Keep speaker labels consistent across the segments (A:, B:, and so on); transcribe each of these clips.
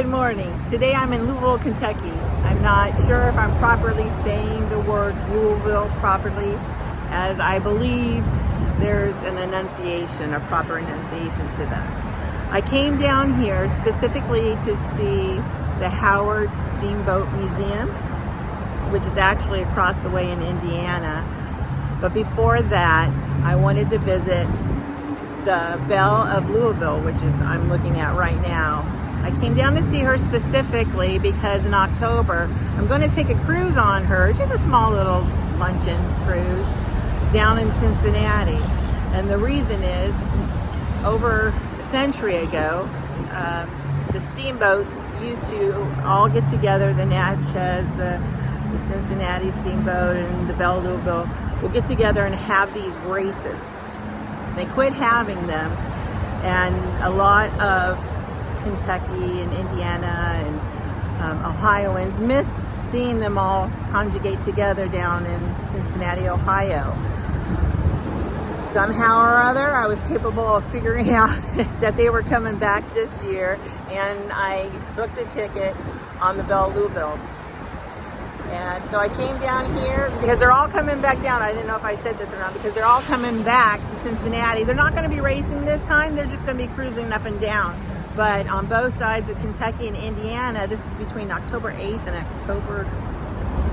A: Good morning. Today I'm in Louisville, Kentucky. I'm not sure if I'm properly saying the word Louisville properly, as I believe there's an enunciation, a proper enunciation to them. I came down here specifically to see the Howard Steamboat Museum, which is actually across the way in Indiana. But before that, I wanted to visit the Belle of Louisville, which is I'm looking at right now. I came down to see her specifically because in October, I'm going to take a cruise on her, just a small little luncheon cruise down in Cincinnati. And the reason is, over a century ago, the steamboats used to all get together, the Natchez, the Cincinnati Steamboat and the Belle of Louisville will get together and have these races. They quit having them, and a lot of Kentucky and Indiana and Ohioans miss seeing them all conjugate together down in Cincinnati, Ohio. Somehow or other, I was capable of figuring out that they were coming back this year, and I booked a ticket on the Belle of Louisville. And so I came down here because they're all coming back down. I didn't know if I said this or not, because they're all coming back to Cincinnati. They're not going to be racing this time. They're just going to be cruising up and down. But on both sides of Kentucky and Indiana, this is between October 8th and October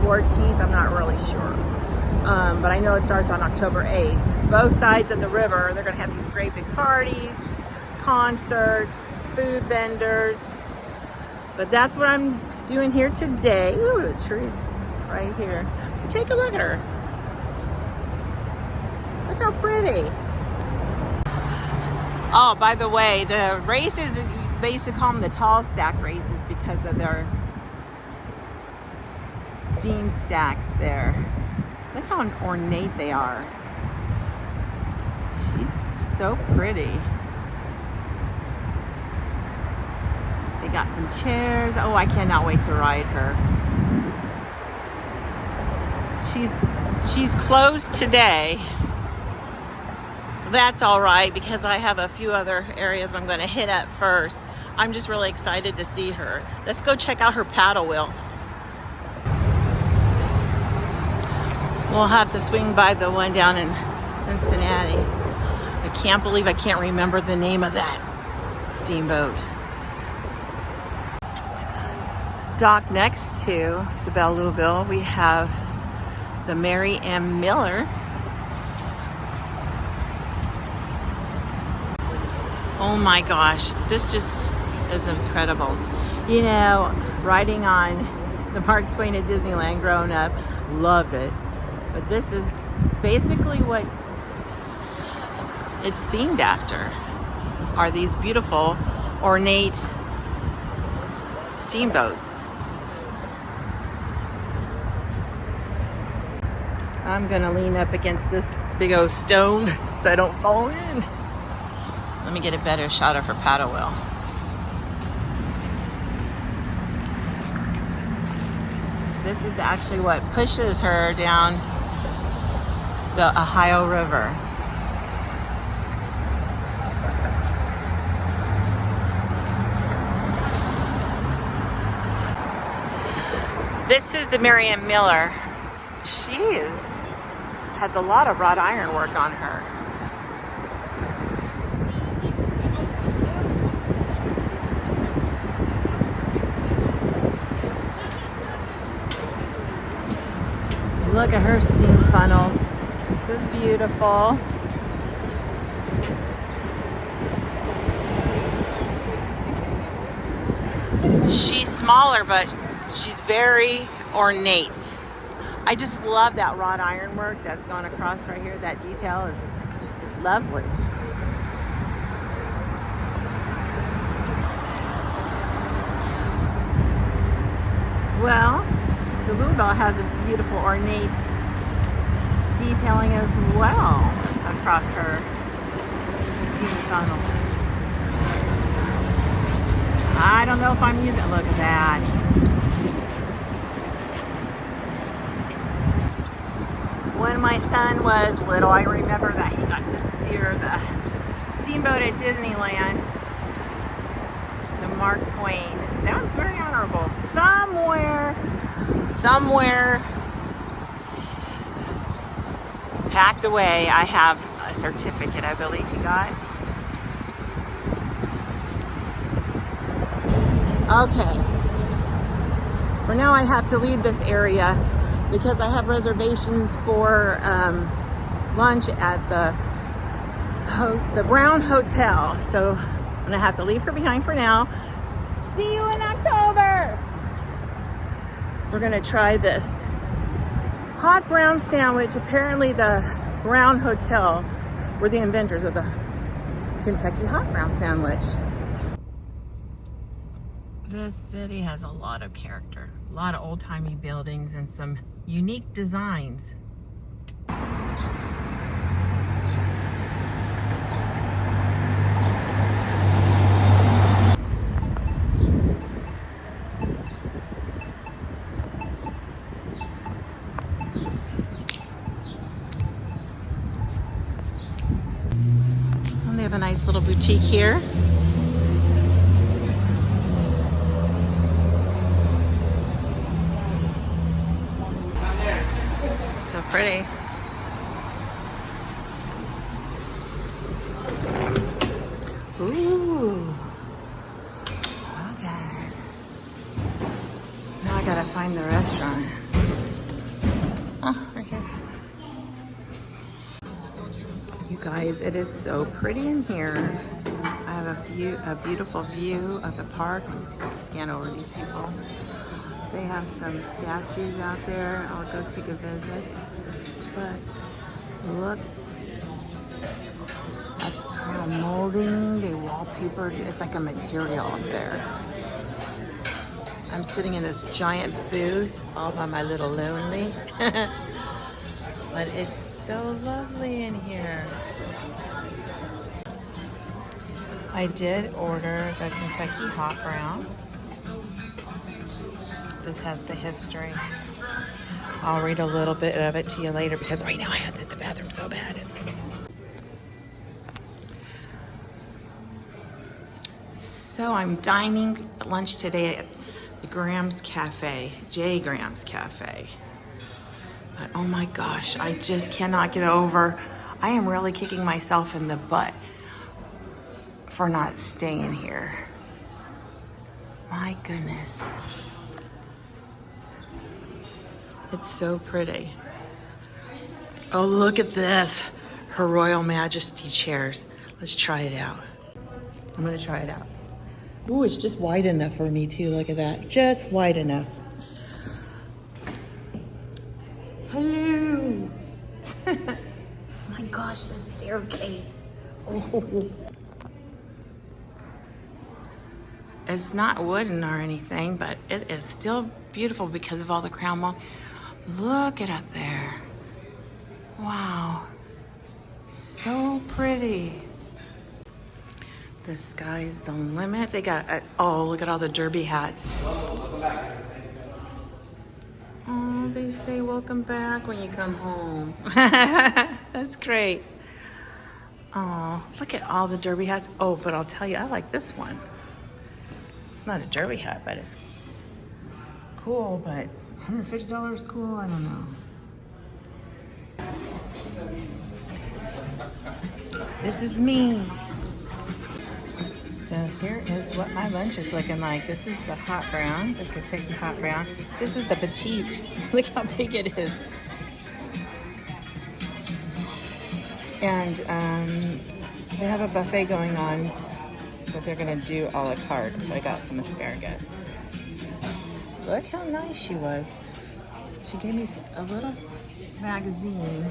A: 14th. I'm not really sure. But I know it starts on October 8th. Both sides of the river, they're going to have these great big parties, concerts, food vendors. But that's what I'm doing here today. Ooh, the trees right here. Take a look at her. Look how pretty. Oh, by the way, the races, they used to call them the tall stack races because of their steam stacks there. Look how ornate they are. She's so pretty. They got some chairs. Oh, I cannot wait to ride her. She's closed today. That's all right, because I have a few other areas I'm going to hit up first. I'm just really excited to see her. Let's go check out her paddle wheel. We'll have to swing by the one down in Cincinnati. I can't believe I can't remember the name of that steamboat. Dock next to the Belle of Louisville, we have the Mary M. Miller. Oh my gosh, this just is incredible. You know, riding on the Mark Twain at Disneyland growing up, love it. But this is basically what it's themed after, are these beautiful, ornate steamboats. I'm gonna lean up against this big old stone so I don't fall in. Let me get a better shot of her paddle wheel. This is actually what pushes her down the Ohio River. This is the Mary M. Miller. She has a lot of wrought iron work on her. Look at her steam funnels. This is beautiful. She's smaller, but she's very ornate. I just love that wrought iron work that's gone across right here. That detail is lovely. Well, the Louisville has a beautiful ornate detailing as well across her steam funnels. I don't know if I'm using, look at that. When my son was little, I remember that he got to steer the steamboat at Disneyland, the Mark Twain. That was very honorable. Somewhere packed away, I have a certificate, I believe, you guys. Okay. For now, I have to leave this area because I have reservations for lunch at the Brown Hotel. So I'm gonna have to leave her behind for now. See you in October. We're gonna try this hot brown sandwich. Apparently the Brown Hotel were the inventors of the Kentucky hot brown sandwich. This city has a lot of character, a lot of old-timey buildings and some unique designs. And they have a nice little boutique here. So pretty. Ooh. Okay. Now I gotta find the restaurant. Oh, right here. You guys, it is so pretty in here. I have a beautiful view of the park. Let me see if I can scan over these people. They have some statues out there. I'll go take a visit. But look at how molding, they wallpapered. It's like a material up there. I'm sitting in this giant booth all by my little lonely. But it's so lovely in here. I did order the Kentucky hot brown. This has the history. I'll read a little bit of it to you later because right now I have to hit the bathroom so bad. So I'm dining at lunch today at the Graham's Cafe, J. Graham's Cafe. But oh my gosh, I just cannot get over. I am really kicking myself in the butt for not staying here. My goodness. It's so pretty. Oh, look at this. Her Royal Majesty chairs. Let's try it out. I'm gonna try it out. Ooh, it's just wide enough for me too. Look at that, just wide enough. Hello. My gosh, the staircase. Oh. It's not wooden or anything, but it is still beautiful because of all the crown mold. Look at up there. Wow. So pretty. The sky's the limit. They got, oh, look at all the derby hats. Oh, they say welcome back when you come home. That's great. Oh, look at all the derby hats. Oh, but I'll tell you, I like this one. It's not a derby hat, but it's cool, but $150 is cool? I don't know. This is me. So here is what my lunch is looking like. This is the hot brown, the Kentucky hot brown. This is the petite. Look how big it is. And they have a buffet going on, but they're gonna do a la carte. So I got some asparagus. Look how nice she was. She gave me a little magazine.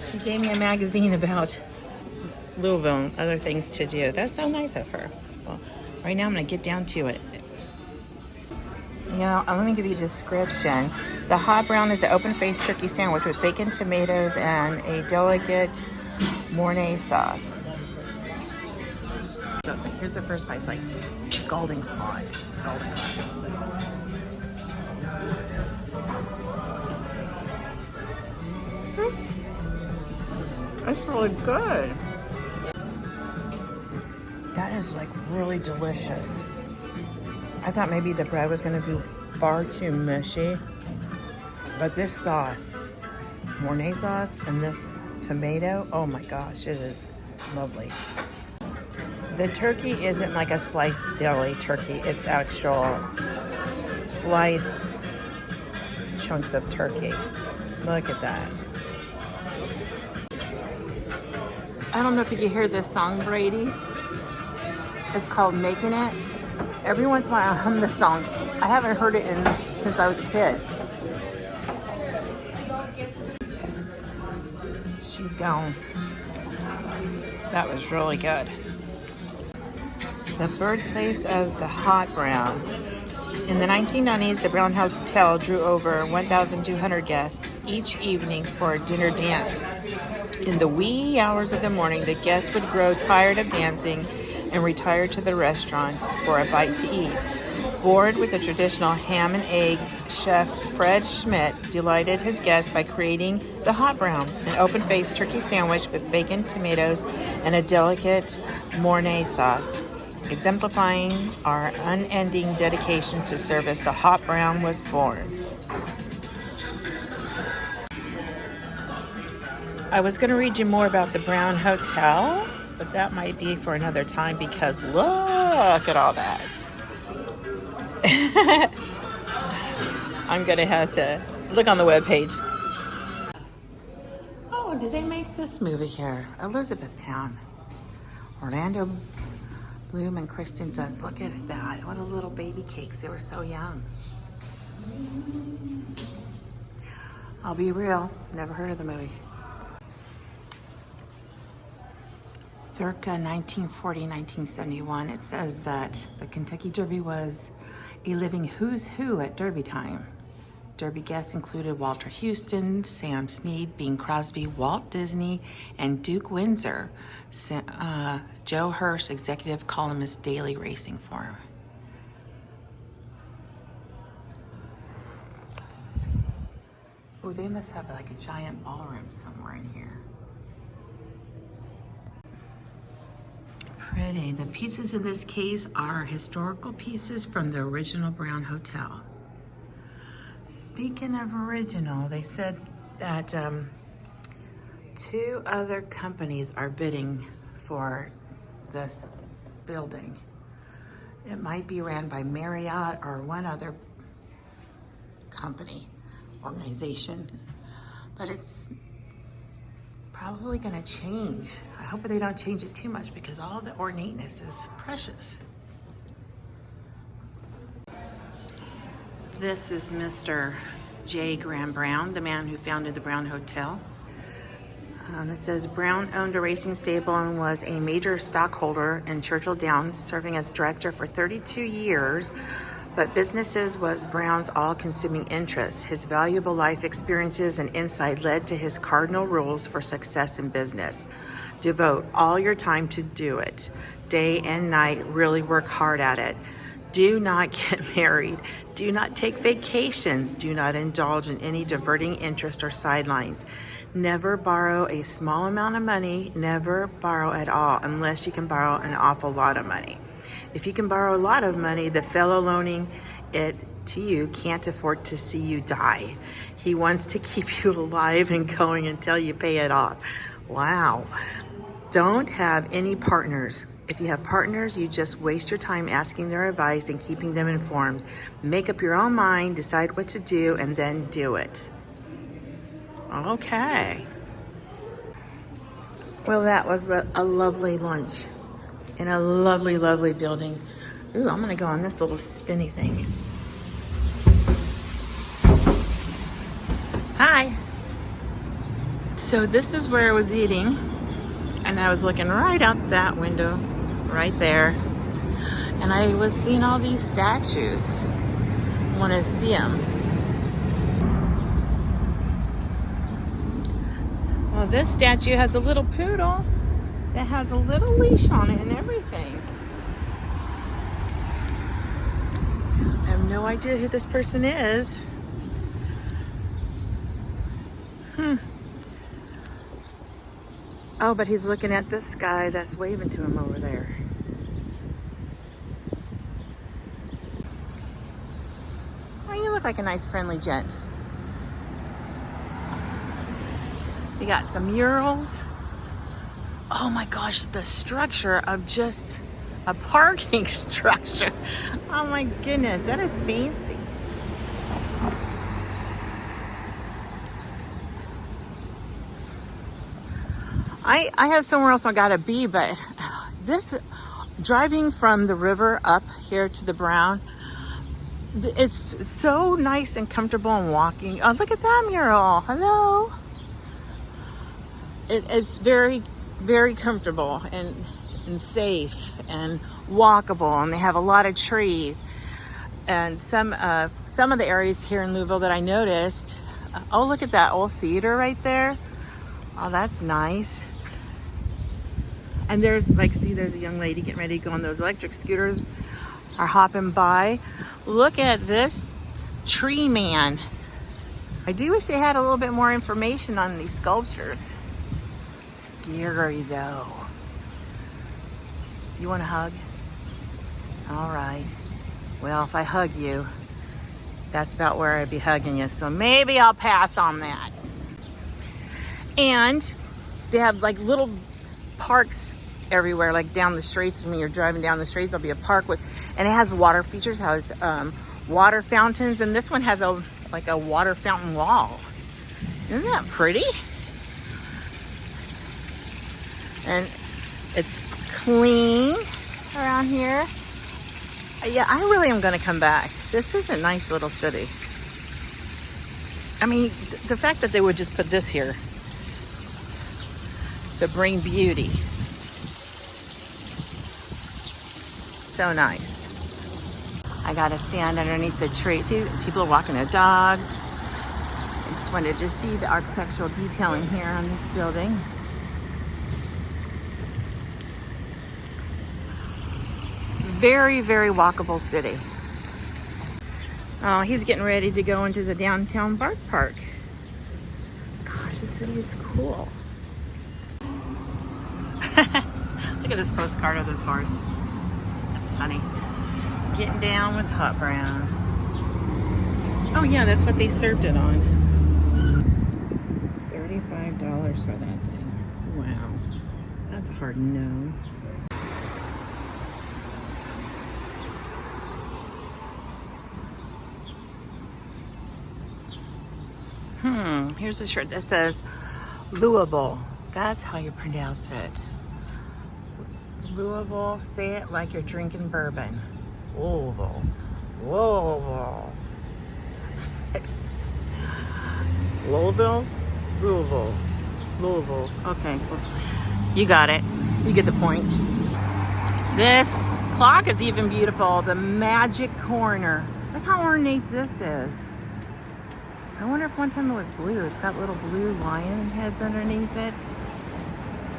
A: She gave me a magazine about Louisville and other things to do. That's so nice of her. Well, right now I'm gonna get down to it. You know, let me give you a description. The hot brown is an open-faced turkey sandwich with bacon, tomatoes, and a delicate Mornay sauce. So here's the first bite. It's like scalding hot. Scalding hot. That's really good. That is like really delicious. I thought maybe the bread was gonna be far too mushy, but this sauce, Mornay sauce, and this tomato, oh my gosh, it is lovely. The turkey isn't like a sliced deli turkey, it's actual sliced chunks of turkey. Look at that. I don't know if you can hear this song, Brady. It's called Making It. Every once in a while I hum this song. I haven't heard it since I was a kid. She's gone. That was really good. The birthplace of the hot brown. In the 1990s, the Brown Hotel drew over 1,200 guests each evening for a dinner dance. In the wee hours of the morning, the guests would grow tired of dancing and retire to the restaurants for a bite to eat. Bored with the traditional ham and eggs, Chef Fred Schmidt delighted his guests by creating the hot brown, an open-faced turkey sandwich with bacon, tomatoes, and a delicate Mornay sauce. Exemplifying our unending dedication to service, the hot brown was born. I was going to read you more about the Brown Hotel, but that might be for another time because look at all that. I'm going to have to look on the webpage. Oh, did they make this movie here? Elizabethtown. Orlando Bloom and Kristen Dunst. Look at that. What a little baby cakes. They were so young. I'll be real. Never heard of the movie. Circa 1940-1971, it says that the Kentucky Derby was a living who's who at Derby time. Derby guests included Walter Houston, Sam Snead, Bing Crosby, Walt Disney, and Duke Windsor. Joe Hirsch, executive columnist, Daily Racing Form. Oh, they must have like a giant ballroom somewhere in here. Pretty. The pieces in this case are historical pieces from the original Brown Hotel. Speaking of original, they said that 2 other companies are bidding for this building. It might be ran by Marriott or one other company, organization, but it's probably gonna change. I hope they don't change it too much because all the ornateness is precious. This is Mr. J. Graham Brown, the man who founded the Brown Hotel. It says Brown owned a racing stable and was a major stockholder in Churchill Downs, serving as director for 32 years. But businesses was Brown's all-consuming interest. His valuable life experiences and insight led to his cardinal rules for success in business. Devote all your time to do it. Day and night, really work hard at it. Do not get married. Do not take vacations. Do not indulge in any diverting interest or sidelines. Never borrow a small amount of money. Never borrow at all unless you can borrow an awful lot of money. If you can borrow a lot of money, the fellow loaning it to you can't afford to see you die. He wants to keep you alive and going until you pay it off. Wow. Don't have any partners. If you have partners, you just waste your time asking their advice and keeping them informed. Make up your own mind, decide what to do, and then do it. Okay. Well, that was a lovely lunch in a lovely, lovely building. Ooh, I'm gonna go on this little spinny thing. Hi. So this is where I was eating, and I was looking right out that window, right there, and I was seeing all these statues. I want to see them. Well, this statue has a little poodle that has a little leash on it and everything. I have no idea who this person is. Oh, but he's looking at this guy that's waving to him over there. like a nice friendly gent. They got some murals. Oh my gosh, the structure of just a parking structure. Oh my goodness, that is fancy. I have somewhere else I gotta be, but this, driving from the river up here to the Brown, it's so nice and comfortable and walking. Oh, look at that mural. Hello. It's very, very comfortable and safe and walkable, and they have a lot of trees. And some of the areas here in Louisville that I noticed, oh, look at that old theater right there. Oh, that's nice. And there's, like, see, there's a young lady getting ready to go on those electric scooters are hopping by. Look at this tree man. I do wish they had a little bit more information on these sculptures. Scary though. Do you want a hug? All right. Well, if I hug you, that's about where I'd be hugging you. So maybe I'll pass on that. And they have like little parks everywhere, like down the streets. When you're driving down the street, there'll be a park with, and it has water features, has water fountains, and this one has like a water fountain wall. Isn't that pretty? And it's clean around here. Yeah, I really am going to come back. This is a nice little city. I mean, the fact that they would just put this here to bring beauty. So nice. I got to stand underneath the tree. See, people are walking their dogs. I just wanted to see the architectural detailing here on this building. Very, very walkable city. Oh, he's getting ready to go into the downtown Bark Park. Gosh, this city is cool. Look at this postcard of this horse. That's funny. Getting down with hot brown. Oh yeah, that's what they served it on. $35 for that thing. Wow. That's a hard no. Here's a shirt that says Louisville. That's how you pronounce it. Louisville, say it like you're drinking bourbon. Louisville. Louisville. Louisville? Louisville. Louisville. Okay. You got it. You get the point. This clock is even beautiful. The magic corner. Look how ornate this is. I wonder if one time it was blue. It's got little blue lion heads underneath it.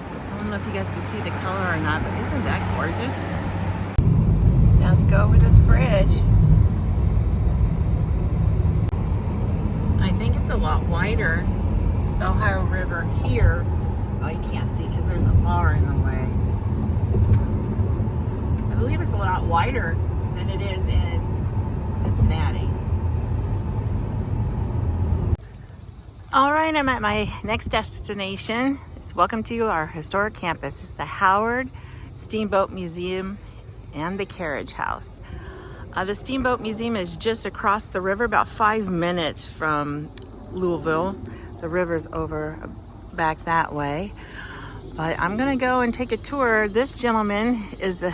A: I don't know if you guys can see the color or not, but isn't that gorgeous? Now let's go over this bridge. I think it's a lot wider. The Ohio River here. Oh, you can't see because there's a bar in the way. I believe it's a lot wider than it is in Cincinnati. All right, I'm at my next destination. Welcome to our historic campus. It's the Howard Steamboat Museum and the Carriage House. The Steamboat Museum is just across the river, about 5 minutes from Louisville. The river's over back that way. But I'm gonna go and take a tour. This gentleman is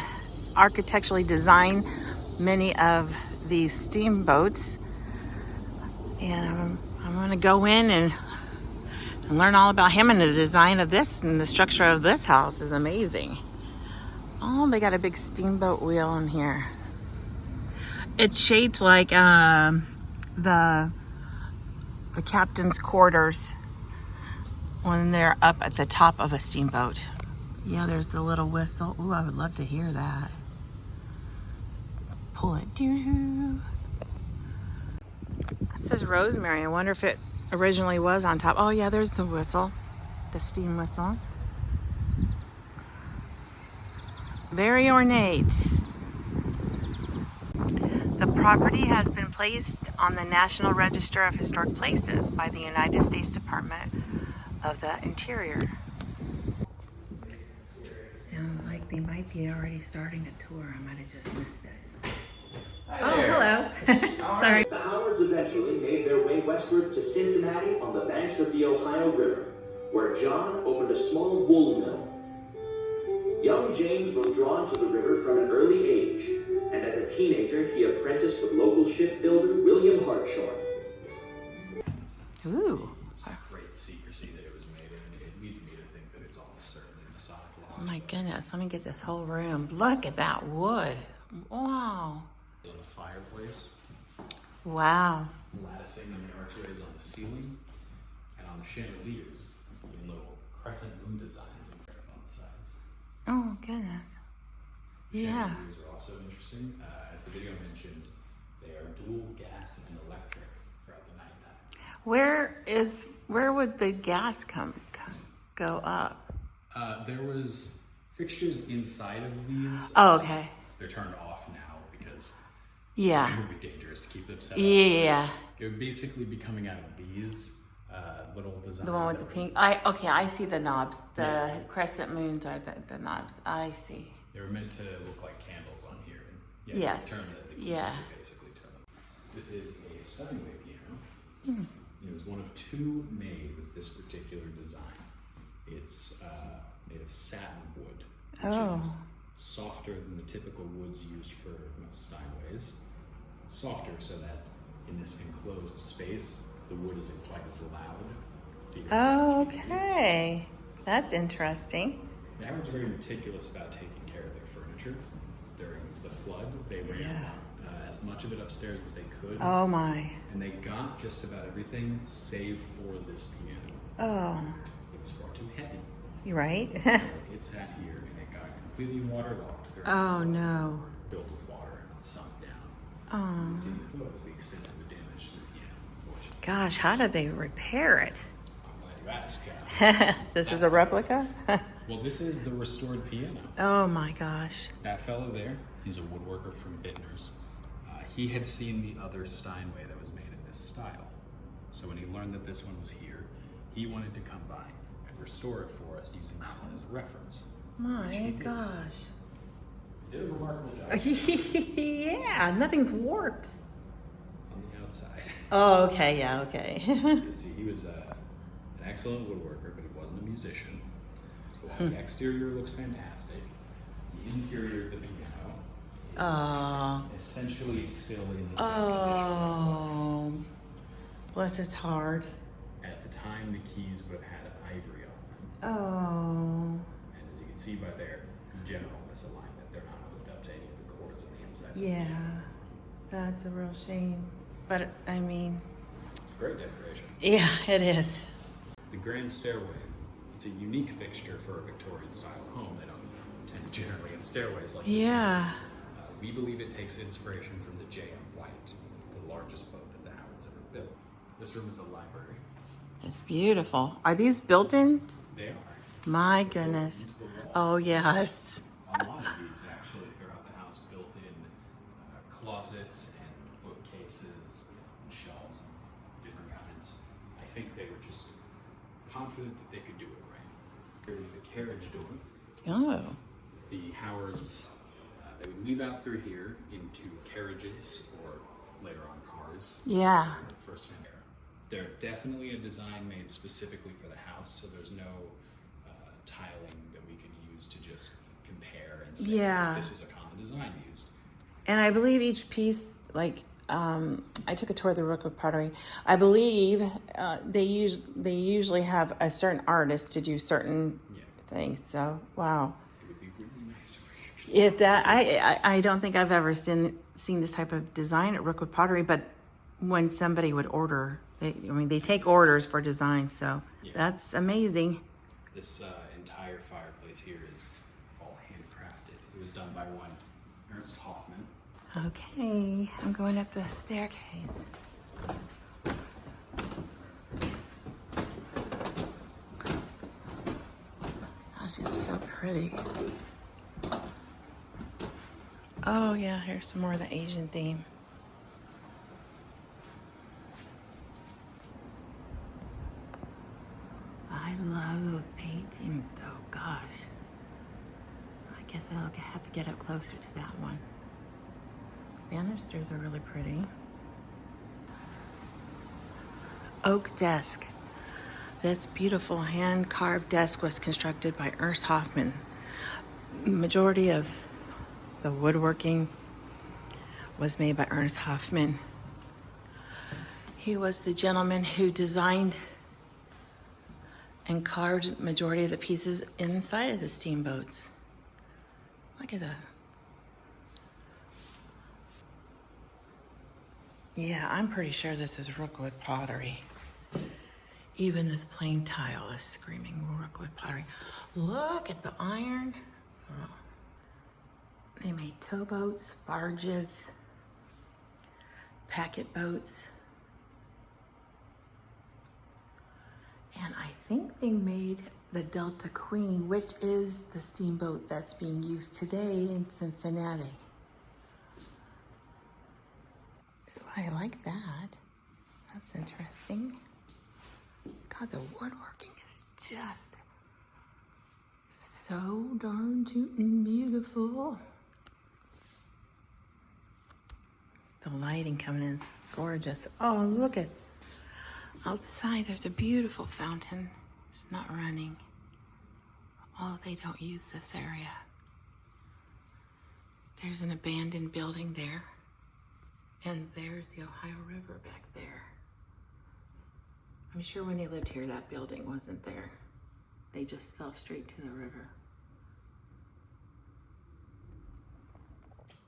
A: architecturally designed many of these steamboats. And I'm gonna go in and learn all about him, and the design of this and the structure of this house is amazing. Oh, they got a big steamboat wheel in here. It's shaped like the captain's quarters when they're up at the top of a steamboat. Yeah, there's the little whistle. Ooh, I would love to hear that. Pull it. Doo-doo. It says Rosemary. I wonder if it originally was on top. Oh yeah, there's the whistle, the steam whistle. Very ornate. The property has been placed on the National Register of Historic Places by the United States Department of the Interior. Sounds like they might be already starting a tour. I might have just missed it. Oh, hello. Sorry.
B: The Howards eventually made their way westward to Cincinnati on the banks of the Ohio River, where John opened a small wool mill. Young James was drawn to the river from an early age, and as a teenager, he apprenticed with local shipbuilder William Hartshorne.
A: Ooh.
C: It's a great secrecy that it was made in. It leads me to think that it's almost certainly Masonic lodge.
A: Oh my goodness, let me get this whole room. Look at that wood. Wow.
C: On the fireplace,
A: Wow.
C: latticing and the archways on the ceiling, and on the chandeliers, little crescent moon designs on the sides.
A: Oh goodness. Yeah.
C: Chandeliers are also interesting. As the video mentions, they are dual gas and electric throughout the nighttime.
A: Where would the gas go up?
C: There was fixtures inside of these.
A: Oh, okay.
C: They're turned off now because
A: Yeah.
C: it would be dangerous to keep them set up.
A: Yeah.
C: It would basically be coming out of these little designs.
A: The one with the pink. I see the knobs. The crescent moons are the knobs. I see.
C: They were meant to look like candles on here. And
A: Yes.
C: Turn the keys
A: Yeah.
C: to basically turn them. This is a Steinway piano. It was one of two made with this particular design. It's made of satin wood, which is softer than the typical woods used for most Steinways. Softer so that in this enclosed space, the wood isn't quite as loud.
A: Okay. That's interesting.
C: The Howards are very meticulous about taking care of their furniture. During the flood, they ran as much of it upstairs as they could.
A: Oh my.
C: And they got just about everything save for this piano.
A: Oh.
C: It was far too heavy.
A: You right?
C: So it sat here and it got completely waterlogged.
A: Oh no.
C: Filled with water and it sunk down.
A: Oh.
C: You can see in the photos the extent of the damage to the piano, unfortunately.
A: Gosh, how did they repair it?
C: I'm glad you asked.
A: This is a replica?
C: Well, this is the restored piano.
A: Oh my gosh.
C: That fellow there, he's a woodworker from Bittner's. He had seen the other Steinway that was made in this style. So when he learned that this one was here, he wanted to come by and restore it for us using that one as a reference.
A: My gosh.
C: Did a remarkable job
A: Yeah, nothing's warped.
C: on the outside.
A: Oh, okay, yeah, okay.
C: You see, he was an excellent woodworker, but he wasn't a musician. So while the exterior looks fantastic, the interior of the piano is essentially still in the same condition.
A: Bless his heart.
C: At the time, the keys would have had ivory on them.
A: Oh.
C: And as you can see by their general misalignment, they're not hooked up to any of the cords on the inside.
A: Yeah, that's a real shame. But, I mean...
C: Great decoration.
A: Yeah, it is.
C: The grand stairway, it's a unique fixture for a Victorian-style home. They don't tend to generally have stairways like this.
A: Yeah.
C: We believe it takes inspiration from the J.M. White, the largest boat that the Howards ever built. This room is the library.
A: It's beautiful. Are these built-in?
C: They are.
A: My goodness. Oh, yes.
C: A lot of these actually throughout the house built in closets and bookcases and shelves of different kinds. I think they were just confident that they could do it right. Here is the carriage door.
A: Oh.
C: The Howards, they would leave out through here into carriages or later on cars.
A: Yeah.
C: First one there. They're definitely a design made specifically for the house, so there's no tiling that we could use to just compare and say this is a common design used.
A: And I believe each piece, like, I took a tour of the Rookwood Pottery. I believe they usually have a certain artist to do certain things. So, wow.
C: It would be really nice for you.
A: If that, I don't think I've ever seen this type of design at Rookwood Pottery, but when somebody would order, they take orders for design, so that's amazing.
C: This entire fireplace here is all handcrafted. It was done by one Ernst Hoffman.
A: Okay, I'm going up the staircase. Oh, she's so pretty. Oh yeah, here's some more of the Asian theme. those paintings though, gosh. I guess I'll have to get up closer to that one. Banisters are really pretty. Oak desk. This beautiful hand-carved desk was constructed by Ernst Hoffman. Majority of the woodworking was made by Ernst Hoffman. He was the gentleman who designed and carved majority of the pieces inside of the steamboats. Look at that. Yeah, I'm pretty sure this is Rookwood pottery. Even this plain tile is screaming Rookwood pottery. Look at the iron. Oh. They made towboats, barges, packet boats. And I think they made the Delta Queen, which is the steamboat that's being used today in Cincinnati. I like that. That's interesting. God, the woodworking is just so darn tootin' beautiful. The lighting coming in is gorgeous. Oh, look at outside. There's a beautiful fountain. It's not running. Oh, they don't use this area. There's an abandoned building there. And there's the Ohio River back there. I'm sure when they lived here, that building wasn't there. They just saw straight to the river.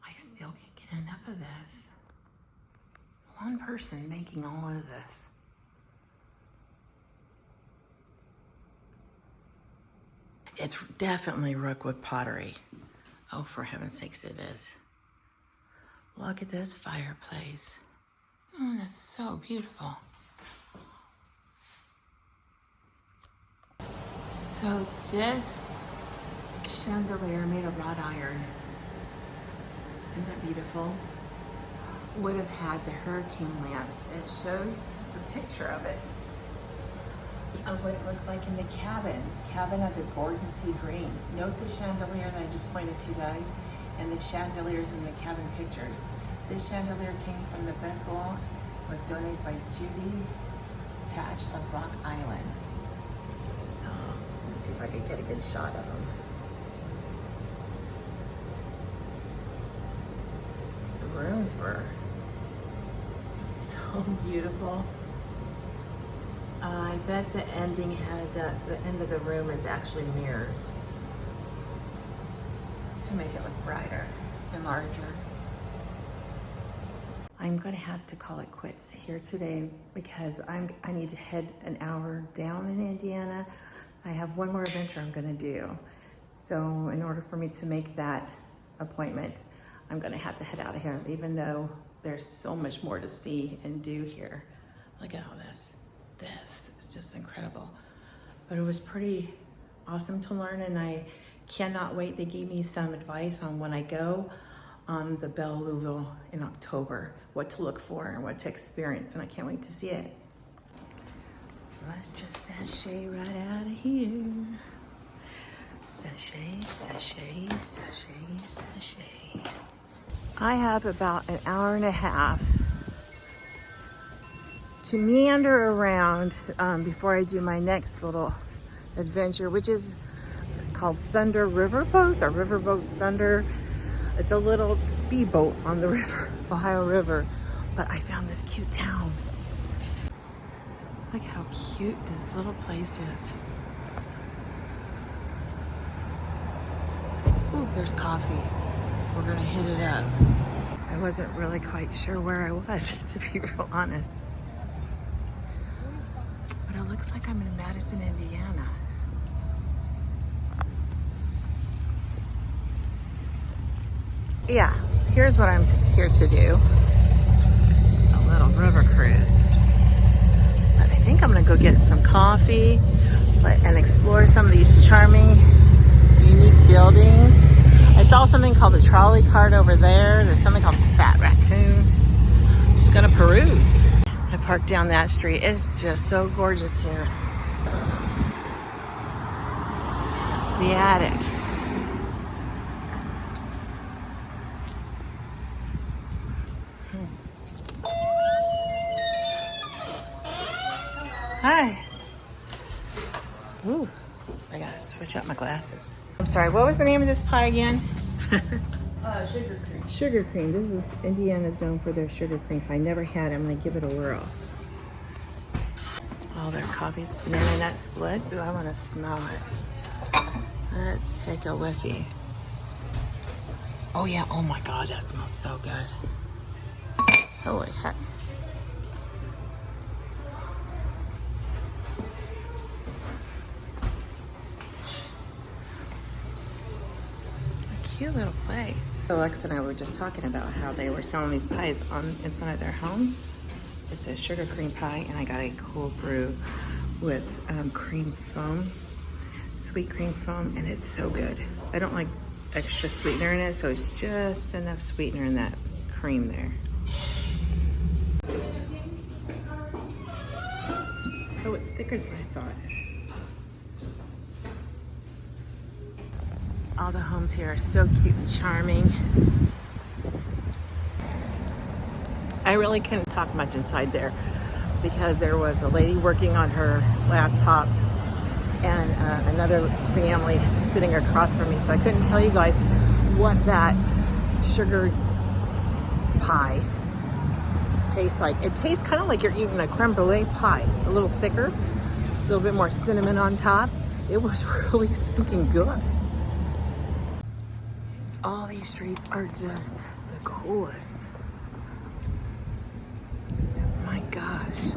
A: I still can't get enough of this. One person making all of this. It's definitely Rookwood pottery. Oh, for heaven's sakes, it is. Look at this fireplace. Oh, that's so beautiful. So this chandelier made of wrought iron, isn't that beautiful? Would have had the hurricane lamps. It shows the picture of it, of what it looked like in the cabins. Cabin of the Gordon C. Green. Note the chandelier that I just pointed to, guys, and the chandeliers in the cabin pictures. This chandelier came from the vessel, was donated by Judy Patch of Rock Island. Oh, let's see if I can get a good shot of them. The rooms were so beautiful. I bet the ending had, the end of the room is actually mirrors to make it look brighter and larger. I'm going to have to call it quits here today because I need to head an hour down in Indiana. I have one more adventure I'm going to do. So in order for me to make that appointment, I'm going to have to head out of here, even though there's so much more to see and do here. Look at all this. This is just incredible. But it was pretty awesome to learn, and I cannot wait. They gave me some advice on when I go on the Belle Louisville in October, what to look for and what to experience, and I can't wait to see it. Let's just sashay right out of here. Sashay, sashay, sashay, sashay. I have about an hour and a half to meander around before I do my next little adventure, which is called Thunder River Boats, or Riverboat Thunder. It's a little speedboat on the river, Ohio River. But I found this cute town. Look how cute this little place is. Ooh, there's coffee. We're gonna hit it up. I wasn't really quite sure where I was, to be real honest. But it looks like I'm in Madison, Indiana. Yeah, here's what I'm here to do. A little river cruise. But I think I'm gonna go get some coffee and explore some of these charming, unique buildings. I saw something called the trolley cart over there. There's something called Fat Raccoon. I'm just gonna peruse. I parked down that street. It's just so gorgeous here. the attic. Hi. Ooh, I gotta switch out my glasses. I'm sorry, what was the name of this pie again?
D: Sugar cream.
A: Sugar cream. This is, Indiana's known for their sugar cream pie. Never had it. I'm gonna give it a whirl. All their coffees, banana nut split. Ooh, I wanna smell it. Let's take a whiffy. Oh yeah, oh my God, that smells so good. Holy heck. Cute little place. So Alexa and I were just talking about how they were selling these pies in front of their homes. It's a sugar cream pie, and I got a cold brew with cream foam, sweet cream foam, and it's so good. I don't like extra sweetener in it, so it's just enough sweetener in that cream there. Oh, it's thicker than I thought. All the homes here are so cute and charming. I really couldn't talk much inside there because there was a lady working on her laptop and another family sitting across from me. So I couldn't tell you guys what that sugar pie tastes like. It tastes kind of like you're eating a creme brulee pie, a little thicker, a little bit more cinnamon on top. It was really stinking good. All these streets are just the coolest. Oh my gosh.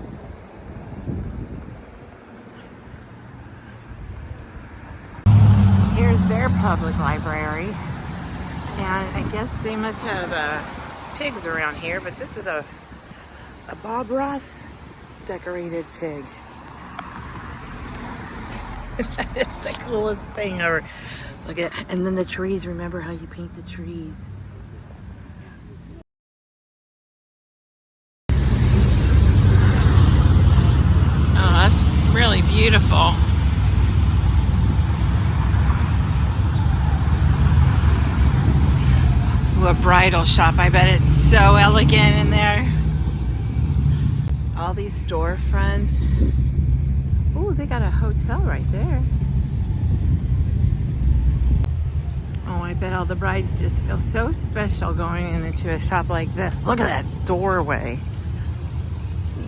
A: Here's their public library. And I guess they must have pigs around here, but this is a Bob Ross decorated pig. That is the coolest thing ever. Look at it. And then the trees. Remember how you paint the trees. Oh, that's really beautiful. Ooh, a bridal shop. I bet it's so elegant in there. All these storefronts. Ooh, they got a hotel right there. Oh, I bet all the brides just feel so special going into a shop like this. Look at that doorway.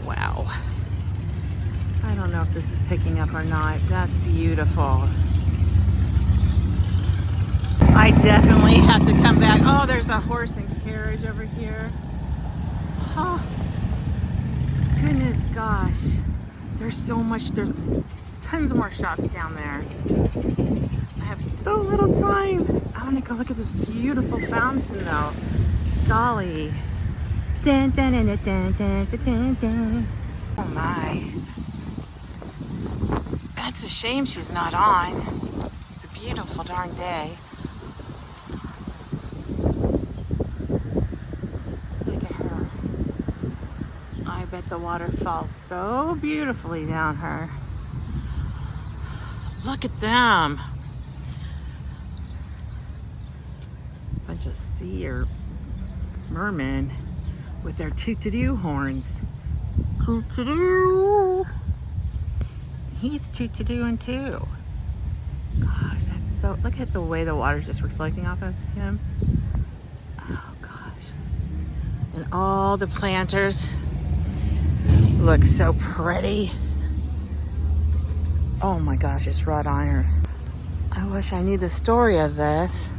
A: Wow. I don't know if this is picking up or not. That's beautiful. I definitely have to come back. Oh, there's a horse and carriage over here. Oh, goodness gosh. There's so much. There's tons more shops down there. I have so little time. I want to go look at this beautiful fountain though. Golly. Dun, dun, dun, dun, dun, dun, dun. Oh my. That's a shame she's not on. It's a beautiful darn day. Look at her. I bet the water falls so beautifully down her. Look at them. Bunch of sea or mermen with their toot-to-doo horns. Toot-to-doo. He's toot-to-dooing too. Gosh, that's so, look at the way the water's just reflecting off of him. Oh gosh. And all the planters look so pretty. Oh my gosh, it's wrought iron. I wish I knew the story of this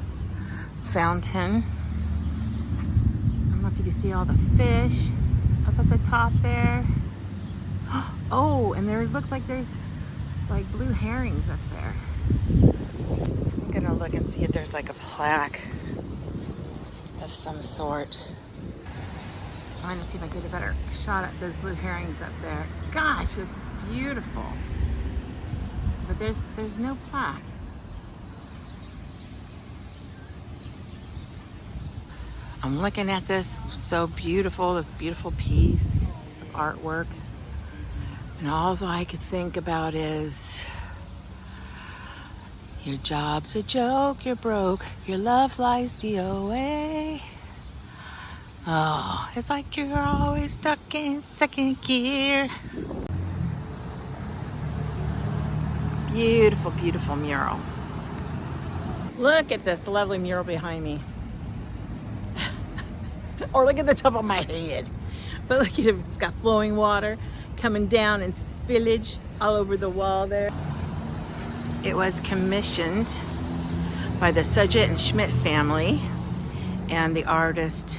A: fountain. I don't know if you can see all the fish up at the top there. Oh, and there looks like there's like blue herrings up there. I'm gonna look and see if there's like a plaque of some sort. I'm gonna see if I get a better shot at those blue herrings up there. Gosh, this is beautiful. But there's no plaque. I'm looking at this so beautiful, this beautiful piece of artwork. And all I could think about is Your job's a joke, you're broke, your love lies DOA. Oh, it's like you're always stuck in second gear. Beautiful, beautiful mural. Look at this lovely mural behind me. Or look at the top of my head. But look at it, it's got flowing water coming down and spillage all over the wall there. It was commissioned by the Sudgett and Schmidt family, and the artist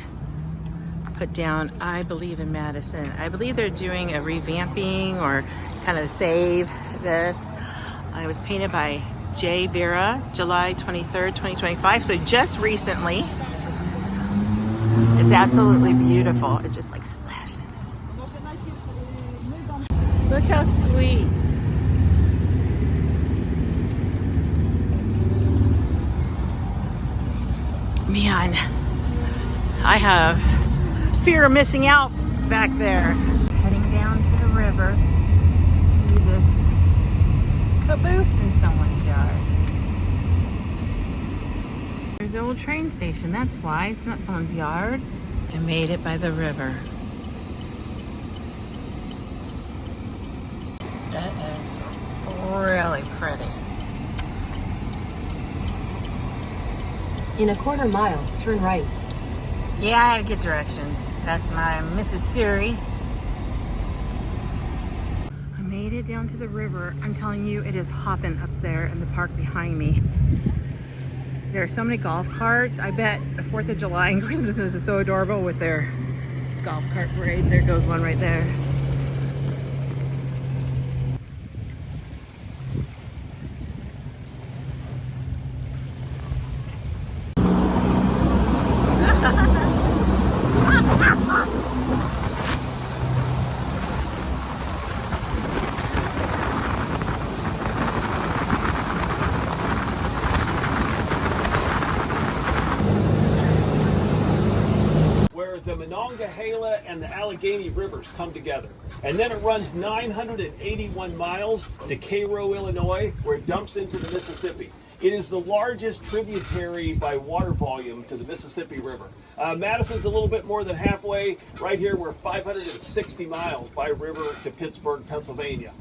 A: put down, I believe, in Madison. I believe they're doing a revamping or kind of save this. It was painted by J. Vera, July 23rd, 2025, so just recently. It's absolutely beautiful. It's just like splashing. Look how sweet. Man, I have fear of missing out back there. Heading down to the river. See this caboose in someone's yard. There's an old train station, that's why. It's not someone's yard. I made it by the river. That is really pretty.
D: In a quarter mile, turn right.
A: Yeah, I had to get directions. That's my Mrs. Siri. I made it down to the river. I'm telling you, it is hopping up there in the park behind me. There are so many golf carts. I bet the 4th of July and Christmas is so adorable with their golf cart parades. There goes one right there.
E: The Monongahela and the Allegheny rivers come together. And then it runs 981 miles to Cairo, Illinois, where it dumps into the Mississippi. It is the largest tributary by water volume to the Mississippi River. Madison's a little bit more than halfway. Right here, we're 560 miles by river to Pittsburgh, Pennsylvania.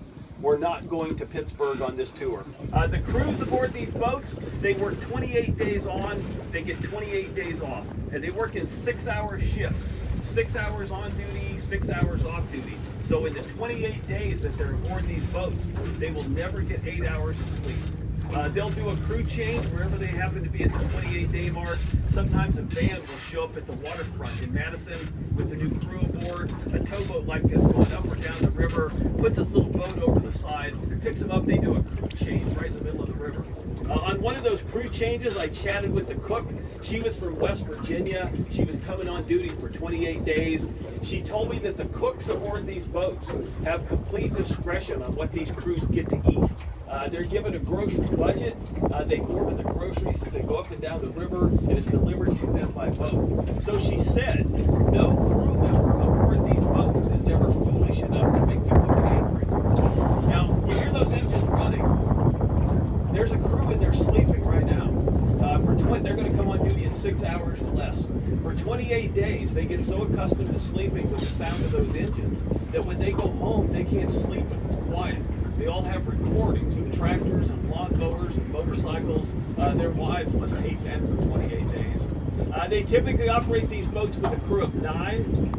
E: We're not going to Pittsburgh on this tour. The crews aboard these boats, they work 28 days on, they get 28 days off. And they work in 6-hour shifts. 6 hours on duty, 6 hours off duty. So in the 28 days that they're aboard these boats, they will never get 8 hours of sleep. They'll do a crew change wherever they happen to be at the 28-day mark. Sometimes a van will show up at the waterfront in Madison with a new crew aboard. A towboat like this going up or down the river, puts this little boat over the side, picks them up, they do a crew change right in the middle of the river. On one of those crew changes, I chatted with the cook. She was from West Virginia. She was coming on duty for 28 days. She told me that the cooks aboard these boats have complete discretion on what these crews get to eat. They're given a grocery budget. They order the groceries as they go up and down the river, and it's delivered to them by boat. So she said, no crew member aboard these boats is ever foolish enough to make the cook angry. Now, you hear those engines running. There's a crew in there sleeping right now. They're going to come on duty in 6 hours or less. For 28 days, they get so accustomed to sleeping with the sound of those engines that when they go home, they can't sleep if it's quiet. They all have recordings of tractors and lawnmowers and motorcycles. Their wives must hate them for 28 days. They typically operate these boats with a crew of 9.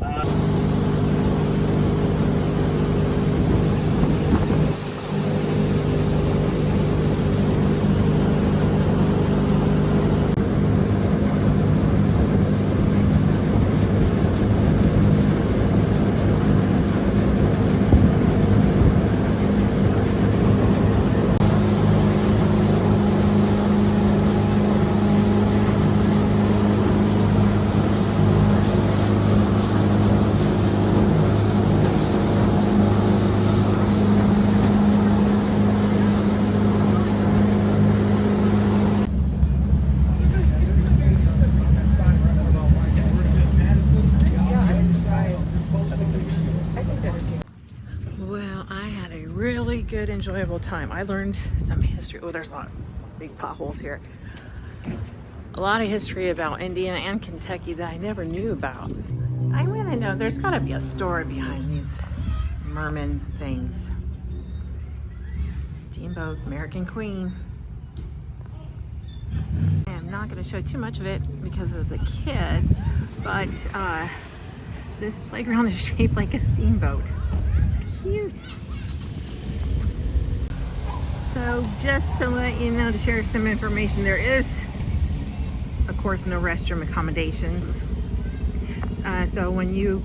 A: Well, I had a really good, enjoyable time. I learned some history. Oh, there's a lot of big potholes here. A lot of history about Indiana and Kentucky that I never knew about. I want to know, there's got to be a story behind these merman things. Steamboat, American Queen. I'm not going to show too much of it because of the kids, but this playground is shaped like a steamboat. Cute. So just to let you know, to share some information, there is, of course, no restroom accommodations. So when you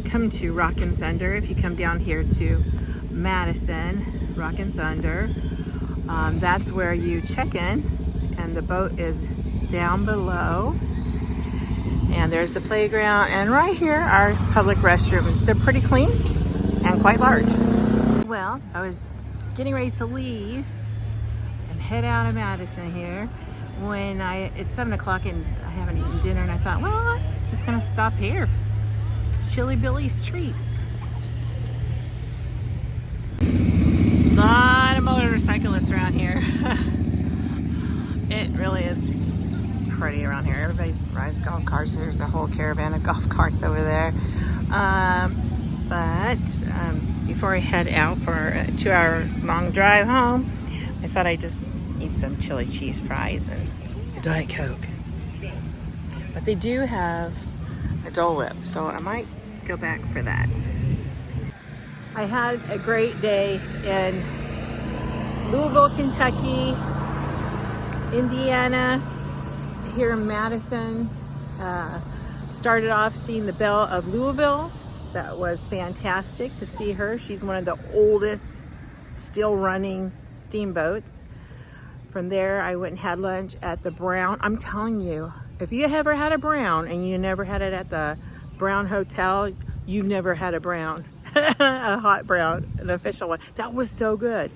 A: come to Rockin Thunder, if you come down here to Madison, Rockin Thunder, that's where you check in, and the boat is down below. And there's the playground, and right here are public restrooms. They're pretty clean and quite large. Well, I was getting ready to leave and head out of Madison here when it's 7 o'clock and I haven't eaten dinner, and I thought, well, I'm just gonna stop here. Chili Billy's Treats. A lot of motorcyclists around here. It really is pretty around here. Everybody rides golf carts. There's a whole caravan of golf carts over there. But before I head out for a 2-hour long drive home, I thought I'd just eat some chili cheese fries and a Diet Coke. But they do have a Dole Whip, so I might go back for that. I had a great day in Louisville, Kentucky, Indiana, here in Madison. Started off seeing the Belle of Louisville. That was fantastic to see her. She's one of the oldest still running steamboats. From there, I went and had lunch at the Brown. I'm telling you, if you ever had a Brown and you never had it at the Brown Hotel, you've never had a Brown, a hot brown, an official one. That was so good.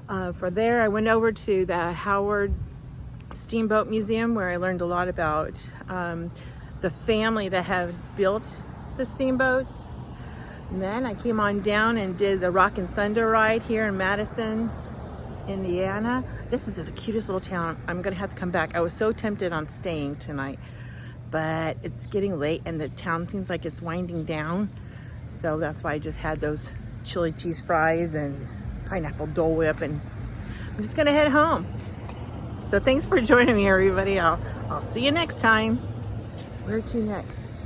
A: From there, I went over to the Howard Steamboat Museum, where I learned a lot about the family that have built the steamboats. And then I came on down and did the Rockin Thunder ride here in Madison, Indiana. This is the cutest little town. I'm gonna have to come back. I was so tempted on staying tonight, but it's getting late and the town seems like it's winding down. So that's why I just had those chili cheese fries and pineapple Dole Whip, and I'm just gonna head home. So thanks for joining me, everybody. I'll see you next time. Where to next?